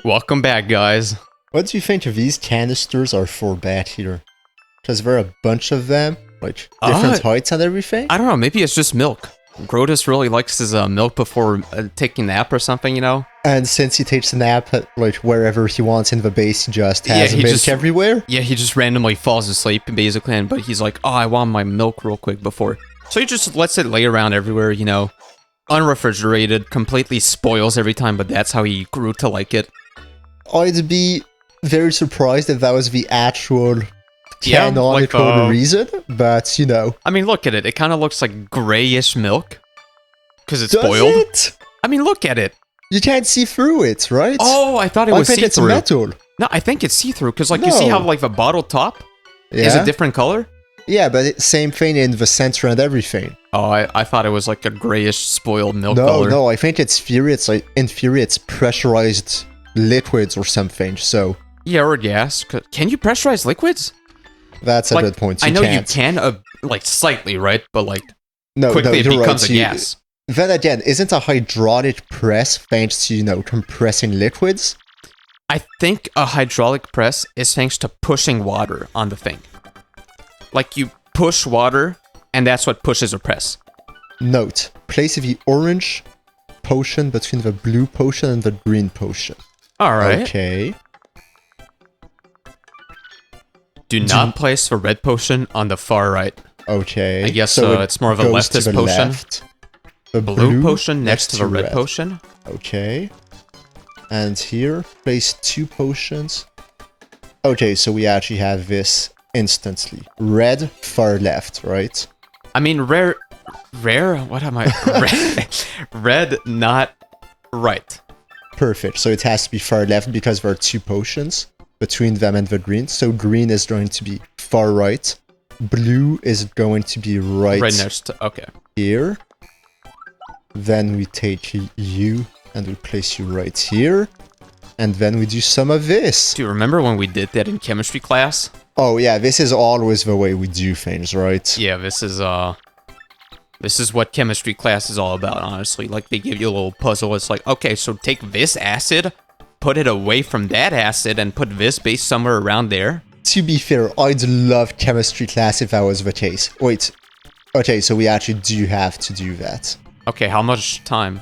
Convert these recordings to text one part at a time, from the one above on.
Welcome back, guys. What do you think these canisters are for back here? Because there are a bunch of them, like different heights and everything? I don't know, maybe it's just milk. Grotus really likes his milk before taking a nap or something, you know? And since he takes a nap, like wherever he wants in the base, he just has milk everywhere? Yeah, he just randomly falls asleep, basically, but he's like, oh, I want my milk real quick before. So he just lets it lay around everywhere, you know? Unrefrigerated, completely spoils every time, but that's how he grew to like it. I'd be very surprised if that was the actual canonical reason, but you know. I mean, look at it. It kind of looks like grayish milk. Because it's Does spoiled. It? I mean, look at it. You can't see through it, right? Oh, I thought it was see-through. I think it's metal. No, I think it's see-through, because like you see how like the bottle top is a different color? Yeah, but same thing in the center and everything. Oh, I thought it was like a grayish spoiled milk color. No, I think it's in theory it's pressurized liquids or something, so... Yeah, or gas. Can you pressurize liquids? That's a good point. I know you can, like, slightly, right? But, like, no, quickly it becomes a gas. Then again, isn't a hydraulic press thanks to, you know, compressing liquids? I think a hydraulic press is thanks to pushing water on the thing. Like, you push water, and that's what pushes a press. Note, place the orange potion between the blue potion and the green potion. Alright. Okay. Do not place the red potion on the far right. Okay. I guess so it's more of a leftist potion. Left. The blue potion next to the red potion. Okay. And here, place 2 potions. Okay, so we actually have this instantly. Red, far left, right? I mean, rare? What am I? Red, not right. Perfect. So it has to be far left because there are 2 potions between them and the green. So green is going to be far right. Blue is going to be right next to, okay. Here. Then we take you and we place you right here. And then we do some of this. Do you remember when we did that in chemistry class? Oh yeah, this is always the way we do things, right? Yeah, this is what chemistry class is all about, honestly. Like, they give you a little puzzle. It's like, okay, so take this acid, put it away from that acid, and put this base somewhere around there. To be fair, I'd love chemistry class if that was the case. Wait. Okay, so we actually do have to do that. Okay, how much time?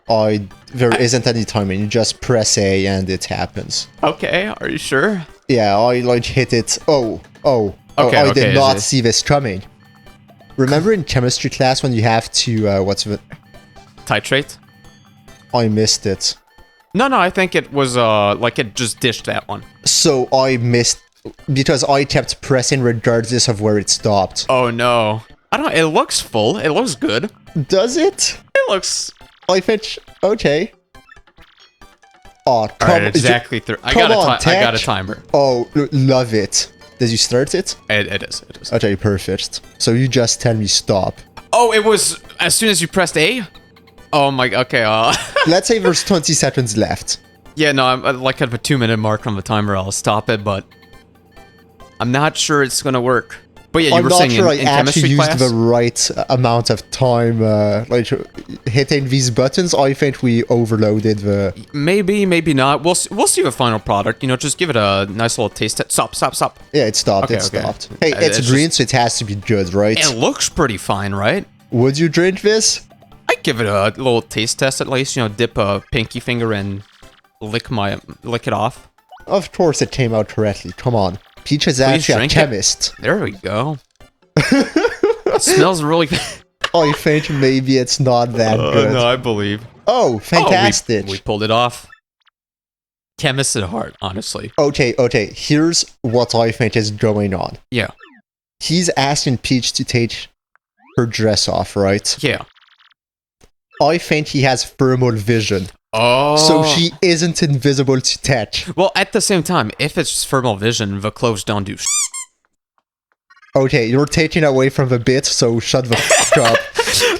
There isn't any timing. You just press A and it happens. Okay, are you sure? Yeah, I like hit it. I did not see this coming. Remember in chemistry class when you have to, titrate? I missed it. No, I think it was, like it just dished that one. So I missed, because I kept pressing regardless of where it stopped. Oh no. I don't know, it looks full. It looks good. Does it? It looks... I think, okay. Oh, come on. Exactly. I got a timer. Oh, love it. Did you start it? It is. Okay, perfect. So you just tell me stop. Oh, it was as soon as you pressed A? Oh my, okay, Let's say there's 20 seconds left. Yeah, no, I'm like at the 2-minute mark on the timer, I'll stop it, but I'm not sure it's gonna work. But yeah, you were saying in chemistry class? I'm not sure I actually used the right amount of time, like, hitting these buttons. I think we overloaded the... Maybe not. We'll see the final product. You know, just give it a nice little taste test. Stop. Yeah, it stopped. It stopped. Hey, it's green, so it has to be good, right? It looks pretty fine, right? Would you drink this? I'd give it a little taste test at least. You know, dip a pinky finger and lick it off. Of course it came out correctly. Come on. Peach is actually a chemist. There we go. It smells really good. I think maybe it's not that good. No, I believe. Oh, fantastic. We pulled it off. Chemist at heart, honestly. Okay. Here's what I think is going on. Yeah. He's asking Peach to take her dress off, right? Yeah. I think he has thermal vision. Oh. So she isn't invisible to touch. Well, at the same time, if it's thermal vision, the clothes don't do Okay, you're taking away from the bit, so shut the fuck up.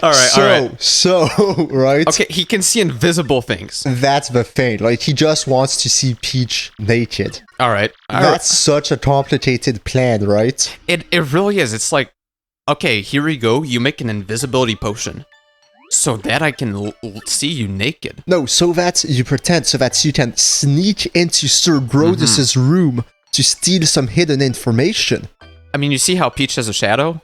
Alright. So, right? Okay, he can see invisible things. That's the thing. Like, he just wants to see Peach naked. Alright. That's such a complicated plan, right? It really is. It's like, okay, here we go. You make an invisibility potion. So that I can see you naked. No, so that you pretend, so that you can sneak into Sir Grodus's room to steal some hidden information. I mean, you see how Peach has a shadow?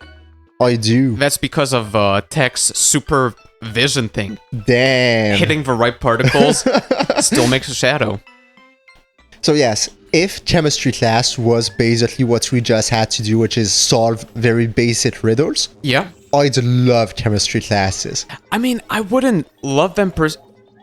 I do. That's because of Tech's supervision thing. Damn. Hitting the right particles still makes a shadow. So yes, if chemistry class was basically what we just had to do, which is solve very basic riddles, Yeah. I'd love chemistry classes. I mean, I wouldn't love them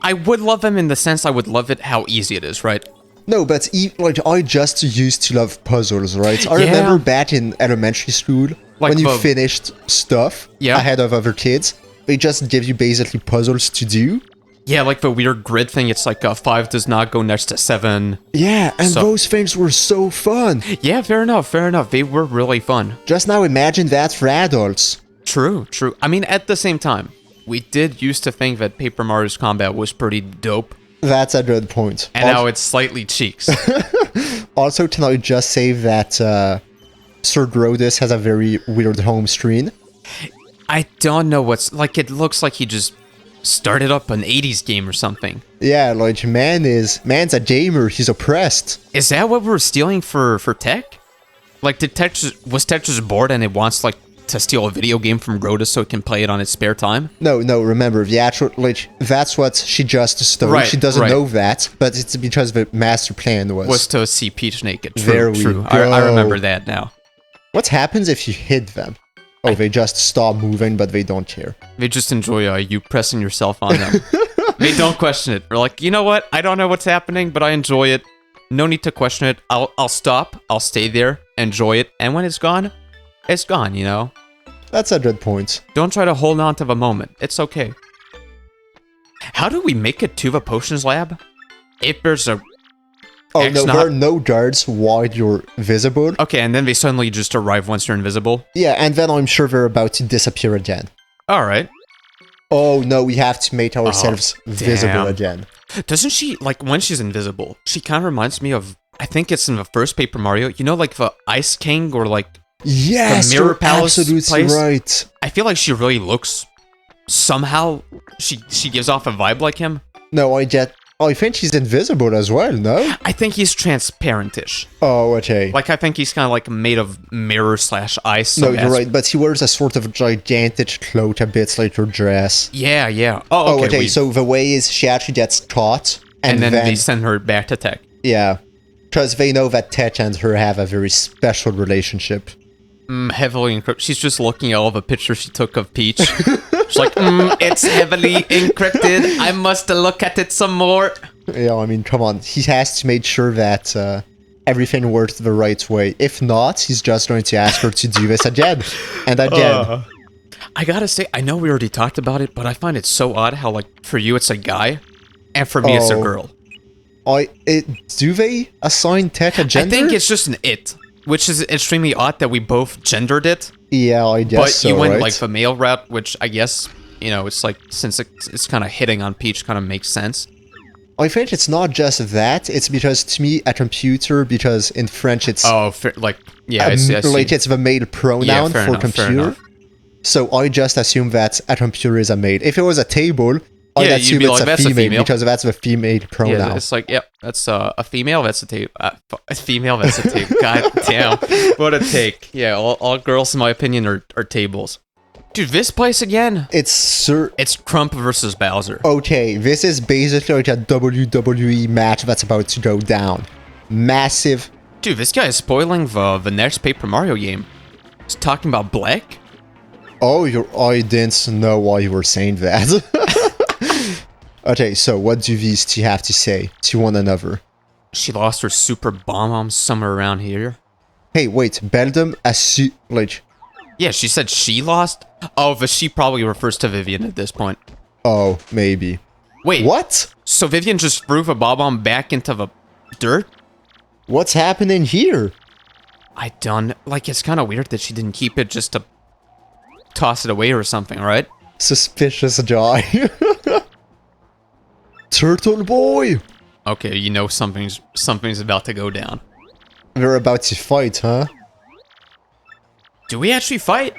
I would love them in the sense I would love it how easy it is, right? No, but like I just used to love puzzles, right? I remember back in elementary school, Like when you finished stuff ahead of other kids, they just give you basically puzzles to do. Yeah, like the weird grid thing, it's like 5 does not go next to 7. Yeah, and those things were so fun. Yeah, fair enough. They were really fun. Just now imagine that for adults. True. I mean, at the same time, we did used to think that Paper Mario's combat was pretty dope. That's a good point. And now it's slightly cheeks. Also, can I just say that Sir Grodus has a very weird home screen? I don't know what's... Like, it looks like he just started up an 80s game or something. Yeah, like, man's a gamer, he's oppressed. Is that what we're stealing for Tech? Like, was Tech just bored and it wants, like, to steal a video game from Grodus so it can play it on its spare time? No, remember, the actual, like, that's what she just stole. Right, she doesn't know that, but it's because the master plan was to see Peach naked. True. I remember that now. What happens if you hit them? Oh, they just stop moving, but they don't care. They just enjoy you pressing yourself on them. They don't question it. They're like, you know what? I don't know what's happening, but I enjoy it. No need to question it. I'll stop. I'll stay there. Enjoy it. And when it's gone, you know? That's a good point. Don't try to hold on to the moment. It's okay. How do we make it to the potions lab? If there's a... Oh, no, there are no guards while you're visible. Okay, and then they suddenly just arrive once you're invisible? Yeah, and then I'm sure they're about to disappear again. Alright. Oh, no, we have to make ourselves visible again. Doesn't she, like, when she's invisible, she kind of reminds me of, I think it's in the first Paper Mario, you know, like the Ice King or, like, yes, the Mirror Palace absolutely place? Right. I feel like she really looks, somehow, she gives off a vibe like him. No, I think she's invisible as well, no? I think he's transparent-ish. Oh, okay. Like, I think he's kind of like made of mirror/ice. No, you're right, but he wears a sort of gigantic cloak, a bit like your dress. Yeah. Oh, okay. So the way is she actually gets caught, and then they send her back to Tech. Yeah, because they know that Tech and her have a very special relationship. Heavily encrypted. She's just looking at all the pictures she took of Peach. She's like, it's heavily encrypted. I must look at it some more. Yeah, I mean, come on. He has to make sure that everything works the right way. If not, he's just going to ask her to do this again and again. I gotta say, I know we already talked about it, but I find it so odd how, like, for you it's a guy, and for me it's a girl. Do they assign Tech a gender? I think it's just an it. Which is extremely odd that we both gendered it. Yeah, I guess so, but you went right? like the male route, which I guess, you know, it's like, since it's kind of hitting on Peach, kind of makes sense. I think it's not just that, it's because to me, a computer, because in French it's... Oh, like, yeah, I see. Like it's the male pronoun for computer. So I just assume that a computer is a male. If it was a table, I'd assume it's a female because that's the female pronoun. Yeah, it's like, yep, that's a female, that's a tape. A female, that's a tape. God damn, what a take. Yeah, all girls, in my opinion, are tables. Dude, this place again? It's Crump versus Bowser. Okay, this is basically like a WWE match that's about to go down. Massive. Dude, this guy is spoiling the next Paper Mario game. He's talking about Black? Oh, I didn't know why you were saying that. Okay, so what do these two have to say to one another? She lost her super bomb somewhere around here. Hey, wait, Beldum like... Yeah, she said she lost? Oh, but she probably refers to Vivian at this point. Oh, maybe. Wait. What? So Vivian just threw the bomb back into the dirt? What's happening here? Like, it's kind of weird that she didn't keep it just to toss it away or something, right? Suspicious guy. Turtle boy! Okay, you know something's about to go down. They're about to fight, huh? Do we actually fight?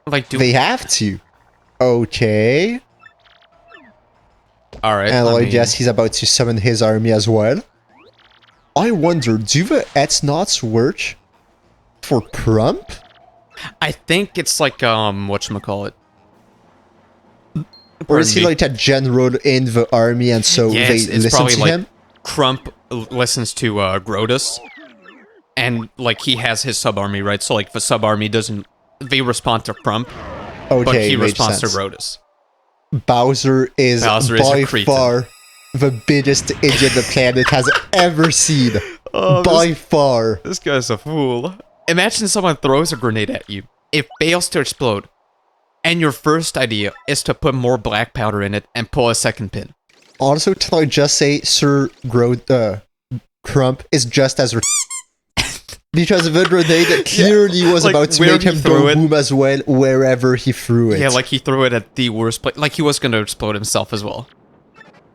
Like, They have to. Okay. All right. And I mean, guess he's about to summon his army as well. I wonder, do the Etnots work for Crump? I think it's like whatchamacallit. Or is he like a general in the army and so Yeah, they it's listen probably to like him? Crump listens to Grodus, and like he has his sub army, right? So like the sub army doesn't, they respond to Crump, Okay, but he makes responds sense. to Grodus. Bowser is by a cretin. far the biggest idiot the planet has ever seen. Oh, by far. This guy's a fool. Imagine someone throws a grenade at you. It fails to explode. And your first idea is to put more black powder in it and pull a second pin. Also, can I just say Sir Crump is just as because the grenade clearly was like, about to where make he him threw go it. boom as well, wherever he threw it. Yeah, like he threw it at the worst place. Like he was going to explode himself as well.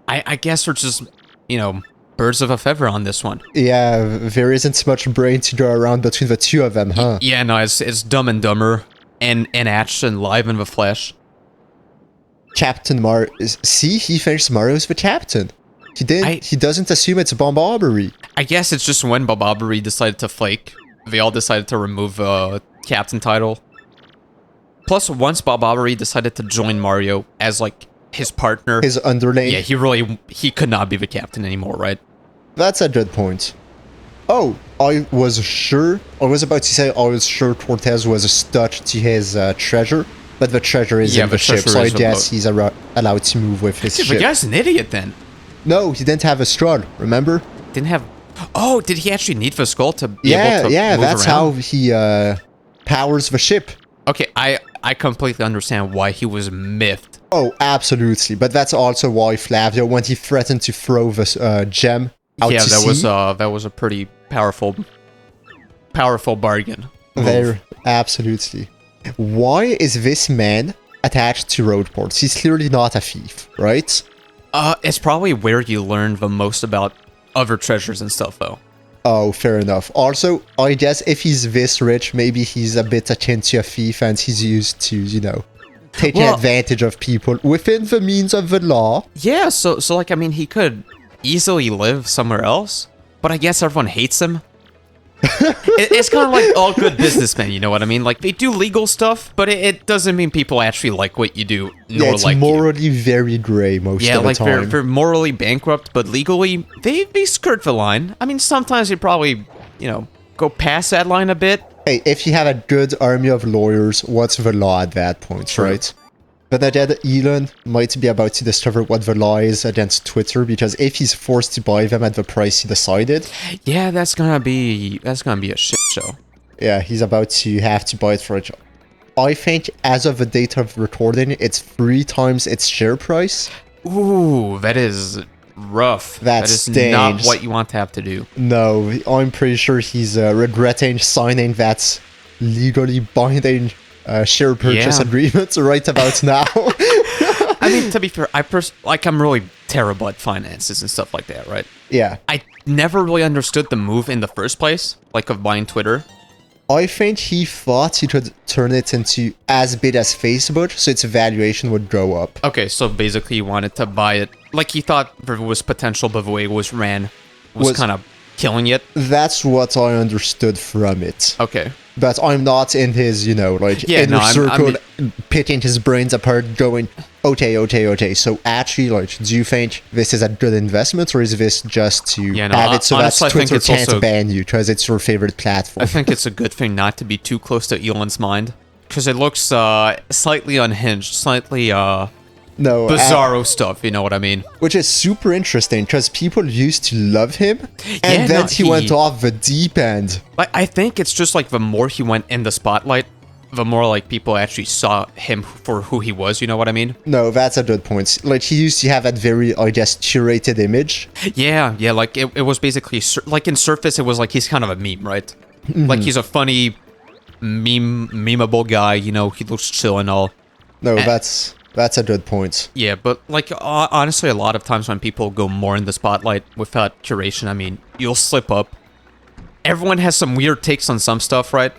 I guess we're just, you know, birds of a feather on this one. Yeah, there isn't much brain to go around between the two of them, huh? Yeah, no, it's Dumb and Dumber and in action, live in the flesh. Captain Mario. See, he thinks Mario's the captain. He doesn't assume it's bomb robbery. I guess it's just when Bobbery decided to flake, they all decided to remove the captain title. Plus, once Bobbery decided to join Mario as like his partner, His underling. yeah, he could not be the captain anymore, right? That's a good point. Oh, I was about to say I was sure Cortez was stuck to his treasure, but the treasure is in the ship, so I guess he's allowed to move with his Dude, ship. the guy's an idiot then. No, he didn't have a straw, remember? Didn't have... Oh, did he actually need the skull to be able to move that's around? how he powers the ship. Okay, I completely understand why he was miffed. Oh, absolutely. But that's also why Flavio, when he threatened to throw the gem out Yeah, to that was a pretty powerful bargain. There, absolutely. Why is this man attached to roadports? He's clearly not a thief, right? It's probably where you learn the most about other treasures and stuff, though. Oh, fair enough. Also, I guess if he's this rich, maybe he's a bit akin to a thief and he's used to, you know, taking advantage of people within the means of the law. Yeah, so like, I mean, he could easily live somewhere else, but I guess everyone hates him. It's kind of like all good businessmen, you know what I mean? Like, they do legal stuff, but it doesn't mean people actually like what you do, nor Yeah, it's like morally very gray most yeah, of the like time. they're morally bankrupt, but legally they skirt the line. I mean, sometimes you probably, you know, go past that line a bit. Hey, if you have a good army of lawyers, what's the law at that point, True. right? But again, Elon might be about to discover what the law is against Twitter, because if he's forced to buy them at the price he decided, Yeah, that's gonna be a shit show. yeah, he's about to have to buy it for a job. I think as of the date of recording, it's 3 times its share price. Ooh, that is rough. That is stings. not what you want to have to do. No, I'm pretty sure he's regretting signing that legally binding share purchase agreement right about now. I mean, to be fair, I'm really terrible at finances and stuff like that, right? Yeah. I never really understood the move in the first place, like of buying Twitter. I think he thought he could turn it into as big as Facebook, so its valuation would go up. Okay, so basically he wanted to buy it. Like, he thought there was potential, but the way it was ran was kind of killing it. That's what I understood from it. Okay. But I'm not in his, you know, like, inner circle, picking his brains apart, going, okay, so actually, like, do you think this is a good investment, or is this just to have it so honestly, that Twitter can't ban you, because it's your favorite platform? I think it's a good thing not to be too close to Elon's mind, because it looks slightly unhinged, slightly bizarro stuff, you know what I mean? Which is super interesting, because people used to love him, and then he went off the deep end. I think it's just like the more he went in the spotlight, the more like people actually saw him for who he was, you know what I mean? No, that's a good point. Like, he used to have that very, I guess, curated image. Yeah, like it was basically, like in Surface, it was like he's kind of a meme, right? Like he's a funny, memeable guy, you know, he looks chill and all. No, that's a good point. Yeah, but like honestly, a lot of times when people go more in the spotlight without curation, I mean, you'll slip up. Everyone has some weird takes on some stuff, right?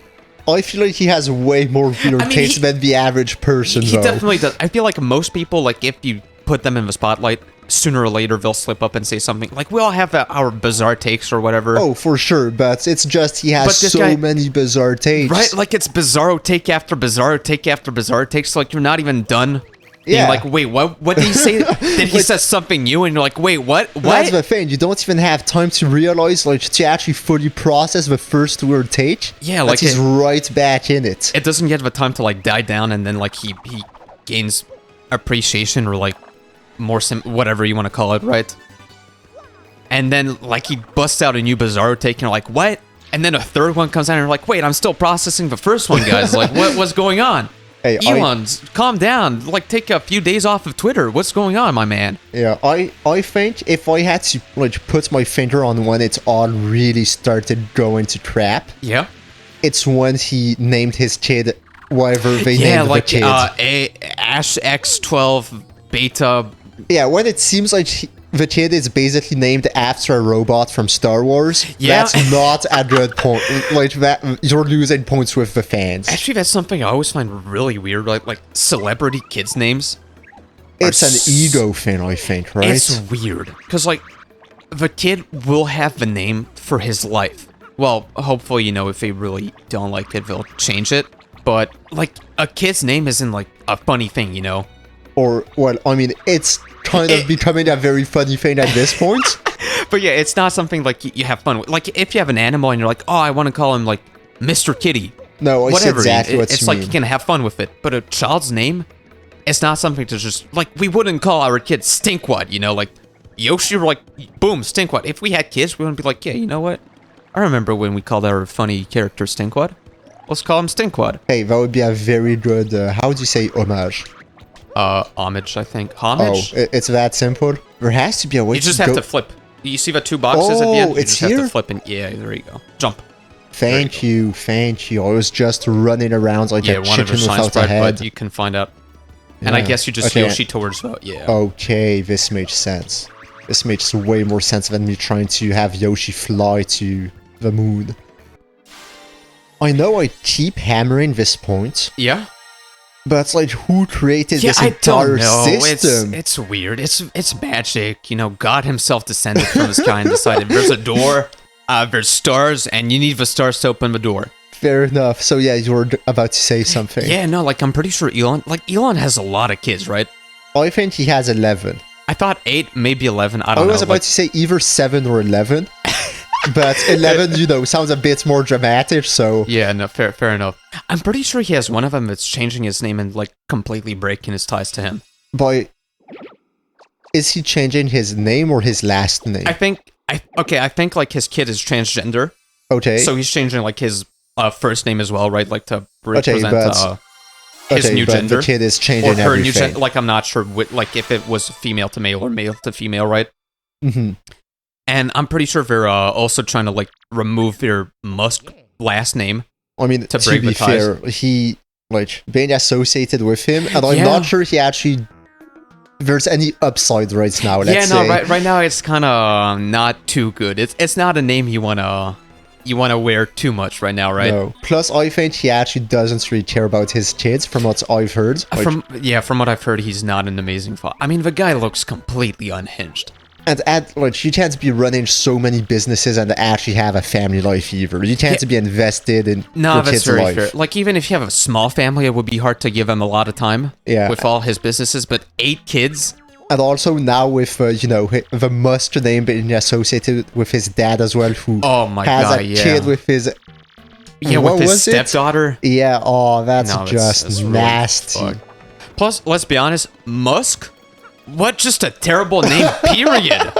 I feel like he has way more weird takes than the average person, He definitely does. I feel like most people, like, if you put them in the spotlight, sooner or later they'll slip up and say something. Like, we all have our bizarre takes or whatever. Oh, for sure, but it's just he has so many bizarre takes. Right? Like, it's bizarro take after bizarro take after bizarre takes. Like, you're not even done. Yeah. Like, wait, what did he say? Then he says something new, and you're like, wait, what? That's the thing. You don't even have time to realize, like, to actually fully process the first word take. Yeah, like he's right back in it. It doesn't get the time to, like, die down, and then, like, he gains appreciation or, like, more whatever you want to call it, right? And then, like, he busts out a new bizarro take, and you're like, what? And then a third one comes out, and you're like, wait, I'm still processing the first one, guys. Like, what's going on? Hey, Elon, calm down. Like, take a few days off of Twitter. What's going on, my man? Yeah, I think if I had to, like, put my finger on when it's all really started going to crap, yeah, it's when he named his kid whatever they named the kid. Ash X12 Beta. Yeah, when it seems like the kid is basically named after a robot from Star Wars, that's not a good point. Like, that, you're losing points with the fans. Actually, that's something I always find really weird. Like celebrity kids' names. It's an ego thing, I think, right? It's weird. Because, like, the kid will have the name for his life. Well, hopefully, you know, if they really don't like it, they'll change it. But, like, a kid's name isn't, like, a funny thing, you know? Or, well, I mean, it's kind of becoming a very funny thing at this point. But yeah, it's not something like you have fun with. Like, if you have an animal and you're like, oh, I want to call him, like, Mr. Kitty. No, it's exactly what you mean. It's like you can have fun with it. But a child's name, it's not something to just, like, we wouldn't call our kid Stinkwad, you know? Like, Yoshi, we're like, boom, Stinkwad. If we had kids, we wouldn't be like, yeah, you know what? I remember when we called our funny character Stinkwad. Let's call him Stinkwad. Hey, that would be a very good, how would you say homage? Homage, I think. Homage? Oh, it's that simple? There has to be a way to You just have to flip. You see the two boxes at the end? You it's just here? have to flip and, yeah, there you go. Jump. Thank you. I was just running around like a chicken without a head. But you can find out. And I guess you just Yoshi towards the, yeah. Okay, this makes sense. This makes way more sense than me trying to have Yoshi fly to the moon. I know I keep hammering this point. Yeah? But it's like, who created this entire system? It's weird. It's magic. You know, God himself descended from the sky and decided there's a door, there's stars, and you need the stars to open the door. Fair enough. So yeah, you were about to say something. Yeah, no, like, I'm pretty sure Elon has a lot of kids, right? I think he has 11. I thought 8, maybe 11, I don't know. I was about to say either 7 or 11. But 11, you know, sounds a bit more dramatic, so... Yeah, no, fair enough. I'm pretty sure he has one of them that's changing his name and, like, completely breaking his ties to him. But... is he changing his name or his last name? I think, like, his kid is transgender. Okay. So he's changing, like, his first name as well, right? Like, to represent his new gender. The kid is changing or her everything. New gender. Like, I'm not sure, like, if it was female to male or male to female, right? Mm-hmm. And I'm pretty sure they're also trying to, like, remove their Musk last name. I mean, to be fair, he, like, being associated with him, and I'm not sure he actually... there's any upside right now, let's say. Right now it's kind of not too good. It's not a name you wanna wear too much right now, right? No. Plus, I think he actually doesn't really care about his kids, from what I've heard. Like, from what I've heard, he's not an amazing father. I mean, the guy looks completely unhinged. And like, you can't be running so many businesses and actually have a family life either. You can't be invested in your kids' life. Fair. Like, even if you have a small family, it would be hard to give him a lot of time with all his businesses, but 8 kids? And also now with, you know, the Musk name being associated with his dad as well, who has a kid with his... Yeah, with his stepdaughter? Yeah, that's just nasty. Plus, let's be honest, Musk? What just a terrible name, period.